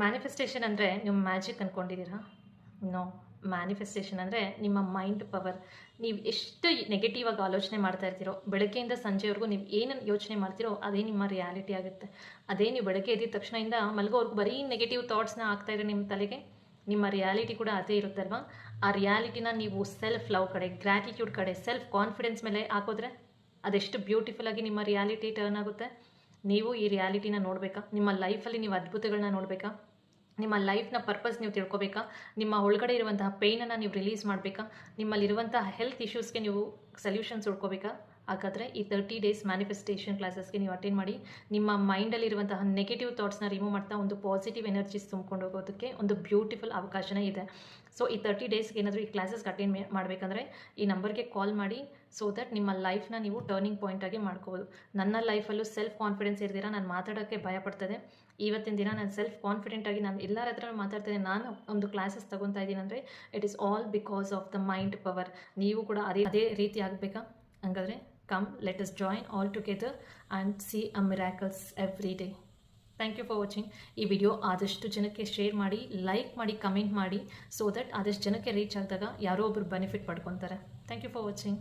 Manifestation ಅಂದರೆ ನೀವು magic ಅಂದ್ಕೊಂಡಿದ್ದೀರಾ? No. Manifestation ಅಂದರೆ ನಿಮ್ಮ ಮೈಂಡ್ ಪವರ್. ನೀವು ಎಷ್ಟು ನೆಗೆಟಿವ್ ಆಗಿ ಆಲೋಚನೆ ಮಾಡ್ತಾ ಇರ್ತೀರೋ, ಬೆಳಗ್ಗೆಯಿಂದ ಸಂಜೆವರೆಗೂ ನೀವು ಏನನ್ನು ಯೋಚನೆ ಮಾಡ್ತೀರೋ ಅದೇ ನಿಮ್ಮ ರಿಯಾಲಿಟಿ ಆಗುತ್ತೆ. ಅದೇ ನೀವು ಬೆಳಗ್ಗೆ ಎದ್ದಿದ ತಕ್ಷಣದಿಂದ ಮಲಗೋವರೆಗೂ ಬರೀ ನೆಗೆಟಿವ್ ಥಾಟ್ಸ್ನ ಆಗ್ತಾಯಿದ್ರೆ ನಿಮ್ಮ ತಲೆಗೆ, ನಿಮ್ಮ ರಿಯಾಲಿಟಿ ಕೂಡ ಅದೇ ಇರುತ್ತಲ್ವಾ? ಆ ರಿಯಾಲಿಟಿನ ನೀವು ಸೆಲ್ಫ್ ಲವ್ ಕಡೆ, ಗ್ರ್ಯಾಟಿಟ್ಯೂಡ್ ಕಡೆ, ಸೆಲ್ಫ್ ಕಾನ್ಫಿಡೆನ್ಸ್ ಮೇಲೆ ಹಾಕೋದ್ರೆ ಅದೆಷ್ಟು ಬ್ಯೂಟಿಫುಲ್ಲಾಗಿ ನಿಮ್ಮ ರಿಯಾಲಿಟಿ ಟರ್ನ್ ಆಗುತ್ತೆ. ನೀವು ಈ ರಿಯಾಲಿಟಿನ ನೋಡಬೇಕಾ? ನಿಮ್ಮ ಲೈಫಲ್ಲಿ ನೀವು ಅದ್ಭುತಗಳನ್ನ ನೋಡಬೇಕಾ? ನಿಮ್ಮ ಲೈಫ್ನ ಪರ್ಪಸ್ ನೀವು ತಿಳ್ಕೊಬೇಕಾ? ನಿಮ್ಮ ಒಳಗಡೆ ಇರುವಂತಹ ಪೇಯ್ನನ್ನು ನೀವು ರಿಲೀಸ್ ಮಾಡಬೇಕಾ? ನಿಮ್ಮಲ್ಲಿರುವಂತಹ ಹೆಲ್ತ್ ಇಶ್ಯೂಸ್ಗೆ ನೀವು ಸೊಲ್ಯೂಷನ್ಸ್ ಹುಡ್ಕೋಬೇಕಾ? ಹಾಗಾದರೆ ಈ 30 ಡೇಸ್ ಮ್ಯಾನಿಫೆಸ್ಟೇಷನ್ ಕ್ಲಾಸಸ್ಗೆ ನೀವು ಅಟೆಂಡ್ ಮಾಡಿ. ನಿಮ್ಮ ಮೈಂಡಲ್ಲಿರುವಂತಹ ನೆಗೆಟಿವ್ ಥಾಟ್ಸ್ನ ರಿಮೂವ್ ಮಾಡ್ತಾ ಒಂದು ಪಾಸಿಟಿವ್ ಎನರ್ಜೀಸ್ ತುಂಬ್ಕೊಂಡು ಹೋಗೋದಕ್ಕೆ ಒಂದು ಬ್ಯೂಟಿಫುಲ್ ಅವಕಾಶನೇ ಇದೆ. ಸೊ ಈ 30 ಡೇಸ್ಗೆ ಏನಾದರೂ ಈ ಕ್ಲಾಸಸ್ಗೆ ಅಟೆಂಡ್ ಮಾಡಬೇಕಂದ್ರೆ ಈ ನಂಬರ್ಗೆ ಕಾಲ್ ಮಾಡಿ. ಸೊ ದಟ್ ನಿಮ್ಮ ಲೈಫ್ನ ನೀವು ಟರ್ನಿಂಗ್ ಪಾಯಿಂಟಾಗಿ ಮಾಡ್ಕೋಬೋದು. ನನ್ನ ಲೈಫಲ್ಲೂ ಸೆಲ್ಫ್ ಕಾನ್ಫಿಡೆನ್ಸ್ ಇರ್ದಿರ ನಾನು ಮಾತಾಡೋಕ್ಕೆ ಭಯಪಡ್ತದೆ. ಇವತ್ತಿನ ದಿನ ನಾನು ಸೆಲ್ಫ್ ಕಾನ್ಫಿಡೆಂಟಾಗಿ ನಾನು ಎಲ್ಲರ ಹತ್ರ ಮಾತಾಡ್ತೇನೆ. ನಾನು ಒಂದು ಕ್ಲಾಸಸ್ ತೊಗೊತಾ ಇದ್ದೀನಿ ಅಂದರೆ it is all because of the mind power. ನೀವು ಕೂಡ ಅದೇ ರೀತಿ ಆಗಬೇಕಾ? ಹಂಗಾದರೆ come, let us join all together and see a miracles every day. Thank you for watching. ಈ ವಿಡಿಯೋ ಆದಷ್ಟು ಜನಕ್ಕೆ ಶೇರ್ ಮಾಡಿ, ಲೈಕ್ ಮಾಡಿ, ಕಮೆಂಟ್ ಮಾಡಿ, ಸೊ ದಟ್ ಆದಷ್ಟು ಜನಕ್ಕೆ ರೀಚ್ ಆದಾಗ ಯಾರೋ ಒಬ್ಬರು ಬೆನಿಫಿಟ್ ಪಡ್ಕೊತಾರೆ. Thank you for watching.